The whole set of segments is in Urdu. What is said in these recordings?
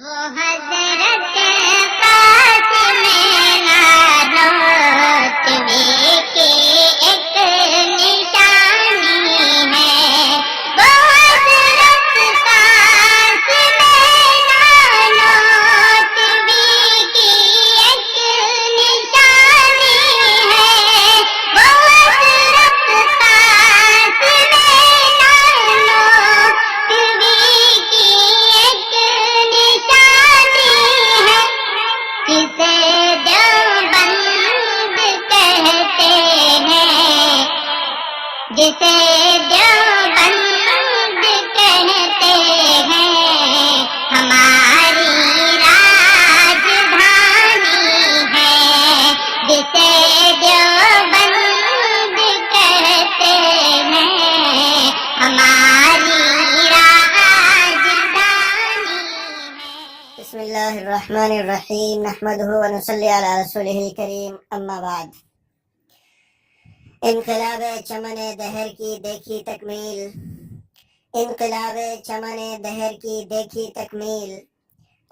وہ حضرت قاسم نانوتوی کی ایک نشانی ہے، وہ حضرت قاسم نانوتوی کی ایک نشانی ہے، وہ حضرت قاسم نانوتوی کی ایک نشانی ہے، جسے دیوبند کہتے ہیں، جسے دیوبند کہتے ہیں، ہماری راجدھانی ہے، جسے دیوبند کہتے ہیں، ہماری راجدھانی ہے۔ بسم اللہ الرحمن الرحیم نحمدہ ونصلی علی رسولہ الکریم، اما بعد۔ انقلاب چمن دہر کی دیکھی تکمیل، انقلاب چمن دہر کی دیکھی تکمیل،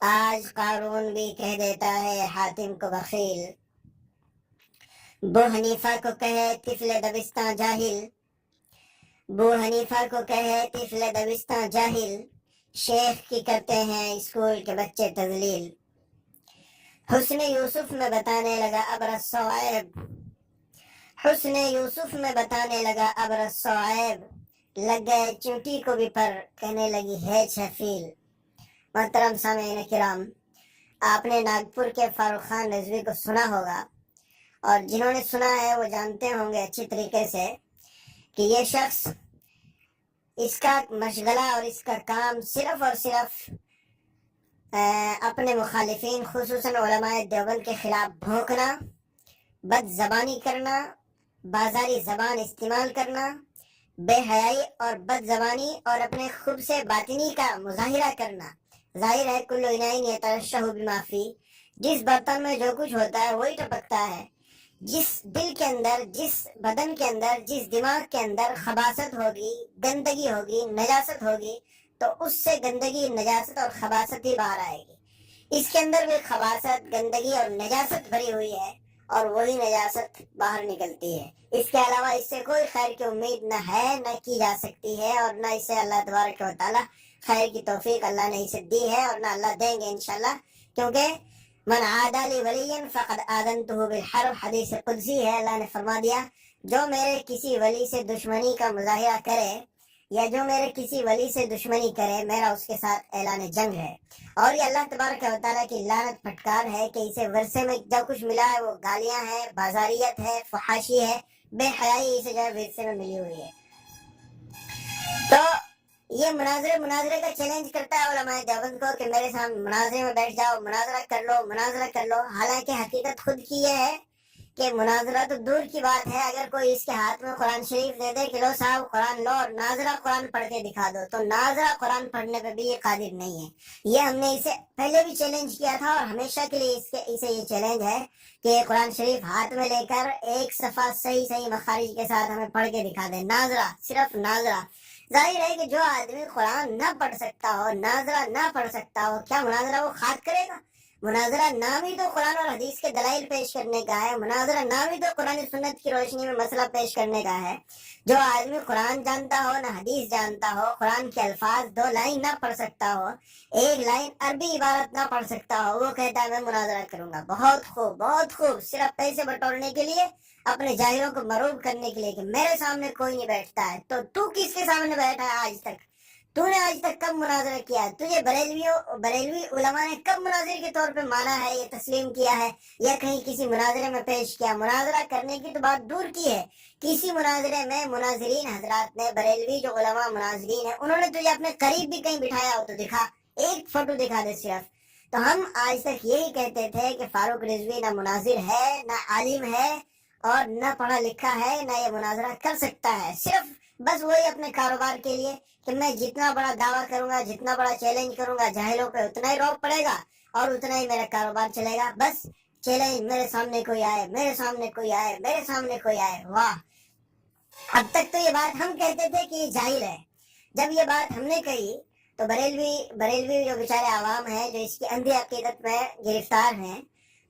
آج قارون بھی کہہ دیتا ہے حاتم کو بخیل۔ بو حنیفہ کو کہے طفل دبستاں جاہل، بو حنیفہ کو کہے طفل دبستاں جاہل، شیخ کی کرتے ہیں اسکول کے بچے تذلیل۔ حسن یوسف میں بتانے لگا ابر الصوائب، حسن یوسف میں بتانے لگا ابر الصوائب، لگ گئے چونٹی کو بھی پر کہنے لگی ہے فیل۔ محترم سامعین کرام، آپ نے ناگپور کے فاروق خان رضوی کو سنا ہوگا، اور جنہوں نے سنا ہے وہ جانتے ہوں گے اچھی طریقے سے کہ یہ شخص، اس کا مشغلہ اور اس کا کام صرف اور صرف اپنے مخالفین خصوصاً علماء دیوبند کے خلاف بھونکنا، بد زبانی کرنا، بازاری زبان استعمال کرنا، بے حیائی اور بد زبانی اور اپنے خوب سے باطنی کا مظاہرہ کرنا۔ ظاہر ہے کل اناء یترشح بما فیہ، جس برتن میں جو کچھ ہوتا ہے وہی ٹپکتا ہے۔ جس دل کے اندر، جس بدن کے اندر، جس دماغ کے اندر خباثت ہوگی، گندگی ہوگی، نجاست ہوگی، تو اس سے گندگی، نجاست اور خباثت ہی باہر آئے گی۔ اس کے اندر بھی خباثت، گندگی اور نجاست بھری ہوئی ہے، اور وہی نجاست باہر نکلتی ہے۔ اس کے علاوہ اس سے کوئی خیر کی امید نہ ہے، نہ کی جا سکتی ہے، اور نہ اسے اللہ تبارک و تعالی خیر کی توفیق اللہ نے اسے دی ہے، اور نہ اللہ دیں گے انشاءاللہ، کیونکہ من عادی لی ولی فقد آذنتہ بالحرب، حدیث قدسی ہے، اللہ نے فرما دیا جو میرے کسی ولی سے دشمنی کا مظاہرہ کرے، یا جو میرے کسی ولی سے دشمنی کرے، میرا اس کے ساتھ اعلان جنگ ہے۔ اور یہ اللہ تبارک و تعالیٰ کی لعنت پھٹکار ہے کہ اسے ورثے میں جو کچھ ملا ہے وہ گالیاں ہیں، بازاریت ہے، فحاشی ہے، بے حیائی اسے جو ہے ورثے میں ملی ہوئی ہے۔ تو یہ مناظرے کا چیلنج کرتا ہے علماء دیوبند کو کہ میرے سامنے مناظرے میں بیٹھ جاؤ، مناظرہ کر لو، مناظرہ کر لو۔ حالانکہ حقیقت خود کی یہ ہے کہ مناظرہ تو دور کی بات ہے، اگر کوئی اس کے ہاتھ میں قرآن شریف دے دے کہ لو صاحب قرآن لو اور ناظرہ قرآن پڑھ کے دکھا دو، تو ناظرہ قرآن پڑھنے پہ بھی یہ قادر نہیں ہے۔ یہ ہم نے اسے پہلے بھی چیلنج کیا تھا، اور ہمیشہ کے لیے اسے یہ چیلنج ہے کہ قرآن شریف ہاتھ میں لے کر ایک صفحہ صحیح مخارج کے ساتھ ہمیں پڑھ کے دکھا دے، ناظرہ، صرف ناظرہ۔ ظاہر ہے کہ جو آدمی قرآن نہ پڑھ سکتا ہو، ناظرہ نہ پڑھ سکتا ہو، کیا مناظرہ وہ خاک کرے گا؟ مناظرہ نام ہی تو قرآن اور حدیث کے دلائل پیش کرنے کا ہے، مناظرہ نام ہی تو قرآن سنت کی روشنی میں مسئلہ پیش کرنے کا ہے۔ جو آدمی قرآن جانتا ہو، نہ حدیث جانتا ہو، قرآن کے الفاظ 2 لائن نہ پڑھ سکتا ہو، 1 لائن عربی عبارت نہ پڑھ سکتا ہو، وہ کہتا ہے میں مناظرہ کروں گا۔ بہت خوب، بہت خوب، صرف پیسے بٹورنے کے لیے، اپنے جاہلوں کو مروب کرنے کے لیے کہ میرے سامنے کوئی نہیں بیٹھتا ہے۔ تو کس کے سامنے بیٹھا ہے آج تک؟ تو نے آج تک کب مناظرہ کیا ہے؟ تجھے بریلوی علماء نے کب مناظر کے طور پہ مانا ہے، یہ تسلیم کیا ہے، یا کہیں کسی مناظرے میں پیش کیا؟ مناظرہ کرنے کی تو بات دور کی ہے، کسی مناظرے میں مناظرین حضرات نے، بریلوی جو علماء مناظرین ہیں، انہوں نے تجھے اپنے قریب بھی کہیں بٹھایا ہو تو دکھا، ایک فوٹو دکھا دے صرف۔ تو ہم آج تک یہی کہتے تھے کہ فاروق رضوی نہ مناظر ہے، نہ عالم ہے، اور نہ پڑھا لکھا ہے، نہ یہ مناظرہ کر سکتا ہے۔ صرف بس وہی اپنے کاروبار کے لیے کہ میں جتنا بڑا دعویٰ کروں گا، جتنا بڑا چیلنج کروں گا، جاہلوں پہ اتنا ہی روک پڑے گا اور اتنا ہی میرا کاروبار چلے گا۔ بس چیلنج، میرے سامنے کوئی آئے، میرے سامنے کوئی آئے، میرے سامنے کوئی آئے۔ واہ! اب تک تو یہ بات ہم کہتے تھے کہ یہ جاہل ہے، جب یہ بات ہم نے کہی تو بریلوی جو بیچارے عوام ہیں جو اس کی اندھی عقیدت میں گرفتار ہیں،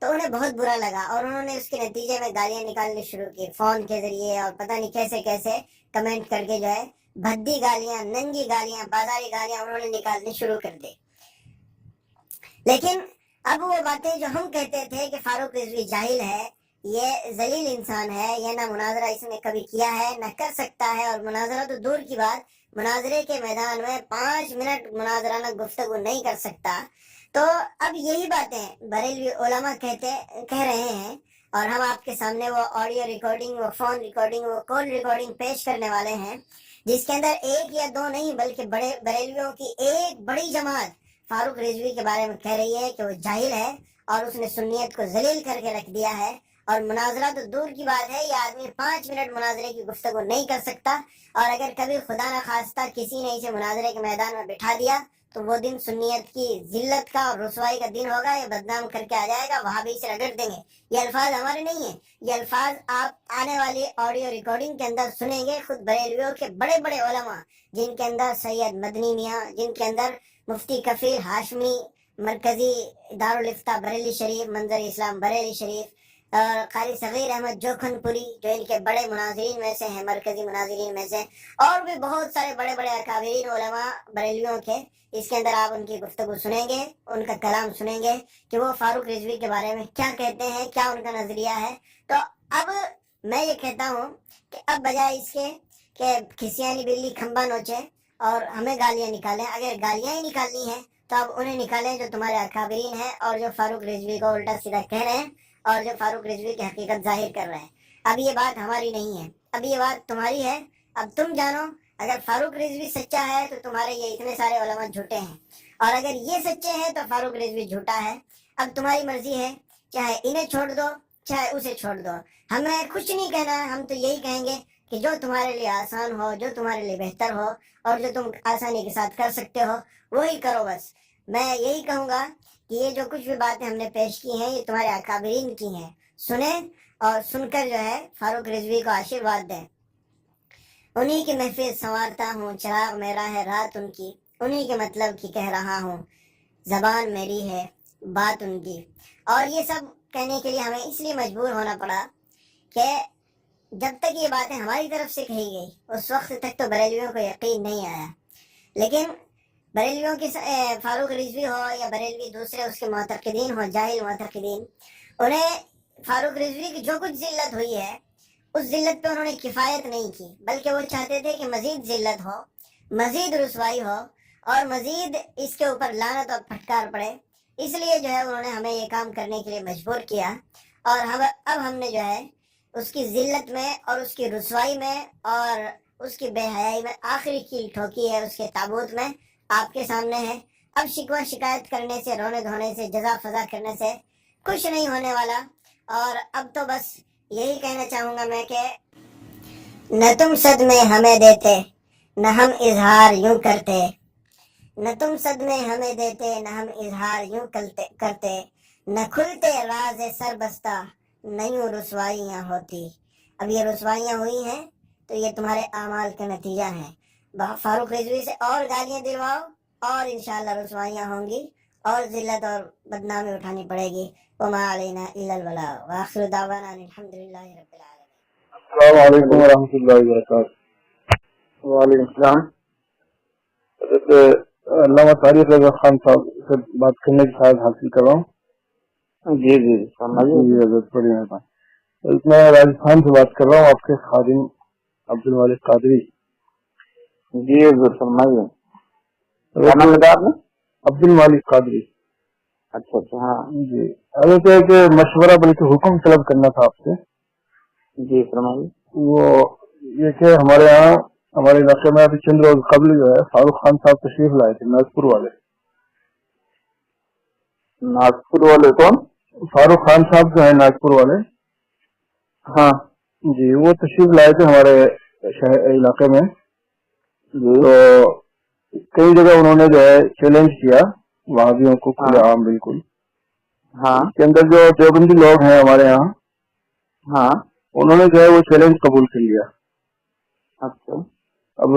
تو انہیں بہت برا لگا اور انہوں نے اس کے نتیجے میں گالیاں نکالنی شروع کی فون کے ذریعے، اور پتہ نہیں کیسے کیسے کمنٹ کر کے جو ہے بھدی گالیاں، ننگی گالیاں، بازاری گالیاں انہوں نے نکالنی شروع کر دی۔ لیکن اب وہ باتیں جو ہم کہتے تھے کہ فاروق رضوی جاہل ہے، یہ ذلیل انسان ہے، یہ نہ مناظرہ اس نے کبھی کیا ہے نہ کر سکتا ہے، اور مناظرہ تو دور کی بات، مناظرے کے میدان میں 5 منٹ مناظرانہ گفتگو نہیں کر سکتا۔ تو اب یہی باتیں بریلوی علماء کہہ رہے ہیں، اور ہم آپ کے سامنے وہ آڈیو ریکارڈنگ، وہ فون ریکارڈنگ، وہ کال ریکارڈنگ پیش کرنے والے ہیں، جس کے اندر ایک یا دو نہیں بلکہ بڑے بریلویوں کی ایک بڑی جماعت فاروق رضوی کے بارے میں کہہ رہی ہے کہ وہ جاہل ہے اور اس نے سنیت کو ذلیل کر کے رکھ دیا ہے، اور مناظرہ تو دور کی بات ہے، یہ آدمی 5 منٹ مناظرے کی گفتگو نہیں کر سکتا، اور اگر کبھی خدا نہ خواستہ کسی نے اسے مناظرے کے میدان میں بٹھا دیا تو وہ دن سنیت کی ذلت کا اور رسوائی کا دن ہوگا، یہ بدنام کر کے آ جائے گا، وہاں بھی اسے رگڑ دیں گے۔ یہ الفاظ ہمارے نہیں ہیں، یہ الفاظ آپ آنے والی آڈیو ریکارڈنگ کے اندر سنیں گے، خود بریلویوں کے بڑے بڑے علماء، جن کے اندر سید مدنی میاں، جن کے اندر مفتی کفیل ہاشمی، مرکزی دارالافتاء بریلی شریف، منظر اسلام بریلی شریف، اور قاری صغیر احمد جوکھن پوری جو ان کے بڑے مناظرین میں سے ہیں، مرکزی مناظرین میں سے، اور بھی بہت سارے بڑے بڑے اکابرین علماء بریلیوں کے، اس کے اندر آپ ان کی گفتگو سنیں گے، ان کا کلام سنیں گے کہ وہ فاروق رضوی کے بارے میں کیا کہتے ہیں، کیا ان کا نظریہ ہے۔ تو اب میں یہ کہتا ہوں کہ اب بجائے اس کے کہ کھسیانی بلی کھمبا نوچے اور ہمیں گالیاں نکالیں، اگر گالیاں ہی نکالنی ہیں تو اب انہیں نکالیں جو تمہارے اکابرین ہیں اور جو فاروق رضوی کو الٹا سیدھا کہہ رہے ہیں اور جو فاروق رضوی کی حقیقت ظاہر کر رہے ہیں۔ اب یہ بات ہماری نہیں ہے، اب یہ بات تمہاری ہے، اب تم جانو، اگر فاروق رضوی سچا ہے تو تمہارے یہ اتنے سارے علماء جھوٹے ہیں، اور اگر یہ سچے ہیں تو فاروق رضوی جھوٹا ہے۔ اب تمہاری مرضی ہے، چاہے انہیں چھوڑ دو چاہے اسے چھوڑ دو، ہمیں کچھ نہیں کہنا ہے، ہم تو یہی کہیں گے کہ جو تمہارے لیے آسان ہو، جو تمہارے لیے بہتر ہو، اور جو تم آسانی کے ساتھ کر سکتے ہو وہی کرو۔ بس میں یہی کہوں گا کہ یہ جو کچھ بھی باتیں ہم نے پیش کی ہیں یہ تمہارے اکابرین کی ہیں، سنیں اور سن کر جو ہے فاروق رضوی کو آشیرواد دیں۔ انہی کی محفل سنوارتا ہوں، چراغ میرا ہے رات ان کی، انہی کے مطلب کی کہہ رہا ہوں، زبان میری ہے بات ان کی۔ اور یہ سب کہنے کے لیے ہمیں اس لیے مجبور ہونا پڑا کہ جب تک یہ باتیں ہماری طرف سے کہی گئی اس وقت تک تو بریلویوں کو یقین نہیں آیا، لیکن بریلویوں کی فاروق رضوی ہو یا بریلوی دوسرے اس کے معتقدین ہو، جاہل معتقدین، انہیں فاروق رضوی کی جو کچھ ذلت ہوئی ہے اس ذلت پہ انہوں نے کفایت نہیں کی، بلکہ وہ چاہتے تھے کہ مزید ذلت ہو، مزید رسوائی ہو، اور مزید اس کے اوپر لعنت اور پھٹکار پڑے۔ اس لیے جو ہے انہوں نے ہمیں یہ کام کرنے کے لیے مجبور کیا، اور اب ہم نے جو ہے اس کی ذلت میں اور اس کی رسوائی میں اور اس کی بے حیائی میں آخری کیل ٹھوکی ہے، اس کے تابوت میں آپ کے سامنے ہے۔ اب شکوہ شکایت کرنے سے، رونے دھونے سے، جزا فضا کرنے سے کچھ نہیں ہونے والا، اور اب تو بس یہی کہنا چاہوں گا میں کہ نہ تم صدمے ہمیں دیتے نہ ہم اظہار یوں کرتے، نہ تم صدمے ہمیں دیتے نہ ہم اظہار یوں کرتے، نہ کھلتے راز سر بستہ نہ یوں رسوائیاں ہوتی۔ اب یہ رسوائیاں ہوئی ہیں تو یہ تمہارے اعمال کا نتیجہ ہے۔ فاروق رضوی سے اور گالیاں دلواؤ اور انشاءاللہ رسوائیاں ہوں گی اور ذلت اور بدنامی اٹھانی پڑے گی۔ وما علینا الا البلاغ وآخر دعوانا ان الحمدللہ رب العالمین۔ السلام علیکم ورحمۃ اللہ وبرکاتہ۔ وعلیکم السلام۔ حضرت علامہ طارق رضا خان صاحب سے بات کرنے کی شاید حاصل کر رہا ہوں۔ جی جی حضرت بڑی مہربانی۔ میں راجستھان سے بات کر رہا ہوں، آپ کے خادم عبد المالک قادری۔ جی حضور فرمائیے، کیا نام بتایا آپ نے؟ عبد المالک قادری۔ اچھا اچھا، ہاں جی حضرت ایک مشورہ بلکہ حکم طلب کرنا تھا آپ سے۔ جی فرمائیے۔ وہ یہ کہ ہمارے یہاں ہمارے علاقے میں ابھی چند روز قبل جو ہے فاروق خان صاحب تشریف لائے تھے، نازپور والے۔ ناگپور والے کون؟ فاروق خان صاحب جو ہے نازپور والے، ہاں جی وہ تشریف لائے تھے ہمارے علاقے میں۔ جی تو کئی جگہ انہوں نے جو ہے چیلنج کیا وہابیوں کو کھلے عام، بالکل۔ ہاں اس کے اندر جو دیوبندی لوگ ہیں ہمارے یہاں، ہاں انہوں نے جو ہے وہ چیلنج قبول کر لیا۔ اچھا اب